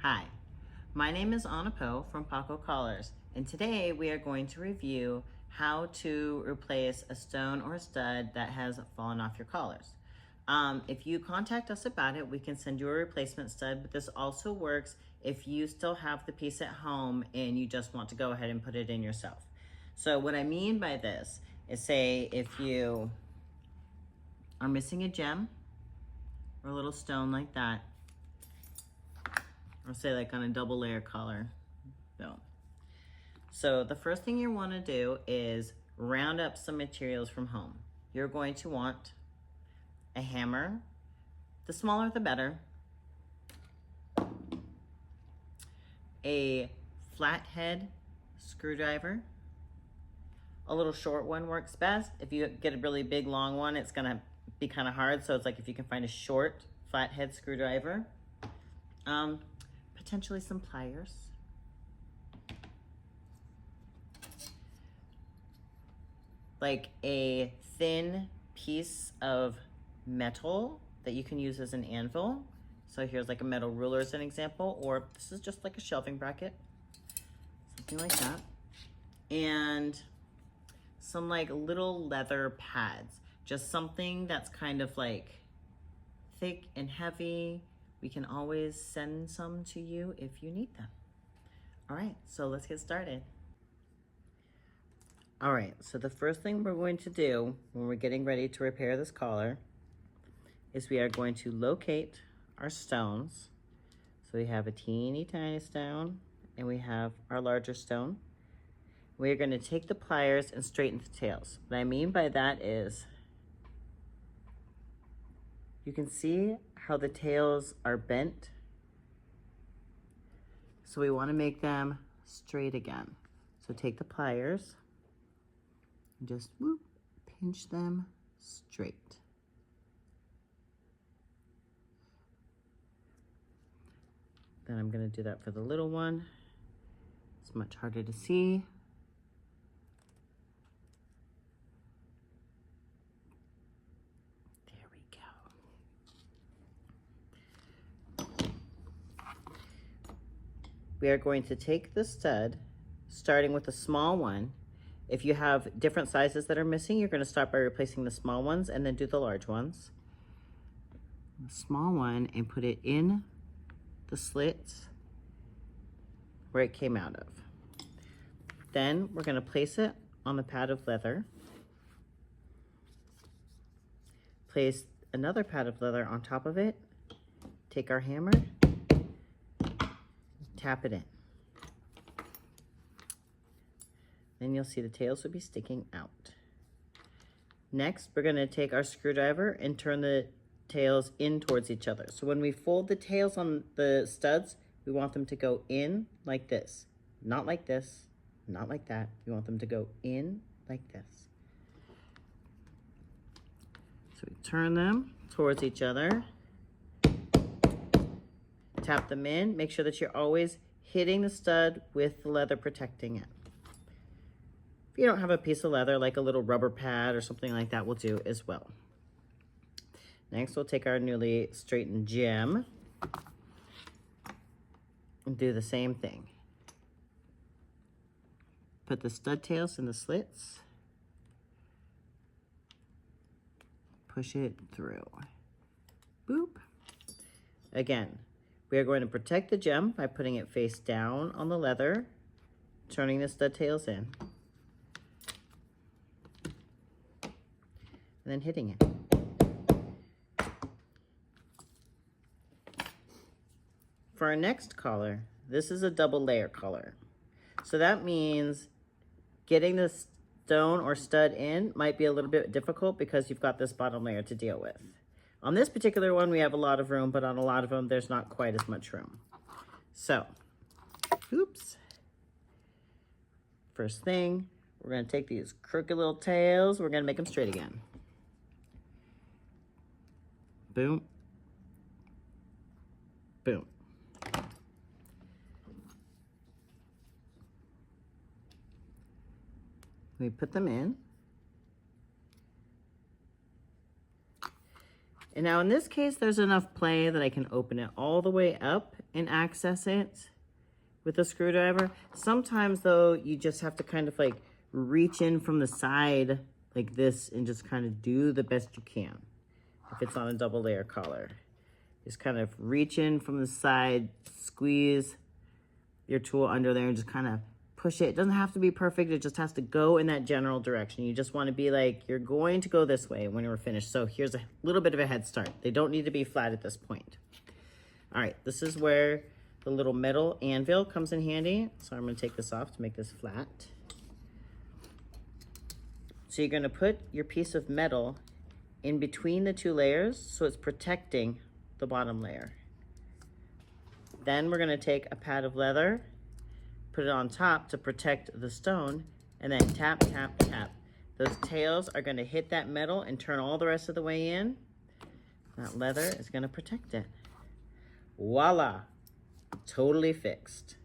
Hi, my name is Anna Poe from Paco Collars, and today we are going to review how to replace a stone or a stud that has fallen off your collars. If you contact us about it, we can send you a replacement stud, but this also works if you still have the piece at home and you just want to go ahead and put it in yourself. So what I mean by this is, say if you are missing a gem or a little stone like that, or say like on a double layer collar. So the first thing you want to do is round up some materials from home. You're going to want a hammer, the smaller the better, a flathead screwdriver. A little short one works best. If you get a really big long one, it's gonna be kind of hard, so it's like if you can find a short flathead screwdriver. Potentially some pliers. Like a thin piece of metal that you can use as an anvil. So here's like a metal ruler as an example, or this is just like a shelving bracket, something like that. And some like little leather pads, just something that's kind of like thick and heavy. We can always send some to you if you need them. All right, so let's get started. All right, so the first thing we're going to do when we're getting ready to repair this collar is we are going to locate our stones. So we have a teeny tiny stone and we have our larger stone. We are going to take the pliers and straighten the tails. What I mean by that is, you can see how the tails are bent. So we want to make them straight again. So take the pliers and just whoop, pinch them straight. Then I'm going to do that for the little one. It's much harder to see. There we go. We are going to take the stud, starting with a small one. If you have different sizes that are missing, you're going to start by replacing the small ones and then do the large ones. The small one, and put it in the slits where it came out of. Then we're going to place it on the pad of leather. Place another pad of leather on top of it. Take our hammer, tap it in. Then you'll see the tails will be sticking out. Next, we're going to take our screwdriver and turn the tails in towards each other. So when we fold the tails on the studs, we want them to go in like this. Not like this, not like that. We want them to go in like this. So we turn them towards each other. Tap them in. Make sure that you're always hitting the stud with the leather protecting it. If you don't have a piece of leather, like a little rubber pad or something like that will do as well. Next, we'll take our newly straightened gem and do the same thing. Put the stud tails in the slits. Push it through. Boop. Again, we are going to protect the gem by putting it face down on the leather, turning the stud tails in, and then hitting it. For our next collar, this is a double layer collar. So that means getting the stone or stud in might be a little bit difficult because you've got this bottom layer to deal with. On this particular one, we have a lot of room, but on a lot of them, there's not quite as much room. So, oops. First thing, we're gonna take these crooked little tails, we're gonna make them straight again. Boom. Boom. We put them in. And now in this case, there's enough play that I can open it all the way up and access it with a screwdriver. Sometimes though, you just have to kind of like reach in from the side like this and just kind of do the best you can. If it's on a double layer collar, just kind of reach in from the side, squeeze your tool under there and just kind of push it. It doesn't have to be perfect. It just has to go in that general direction. You just want to be like, you're going to go this way when we're finished. So here's a little bit of a head start. They don't need to be flat at this point. All right, this is where the little metal anvil comes in handy. So I'm going to take this off to make this flat. So you're going to put your piece of metal in between the two layers so it's protecting the bottom layer. Then we're going to take a pad of leather, put it on top to protect the stone, and then tap, tap, tap. Those tails are going to hit that metal and turn all the rest of the way in. That leather is going to protect it. Voila! Totally fixed.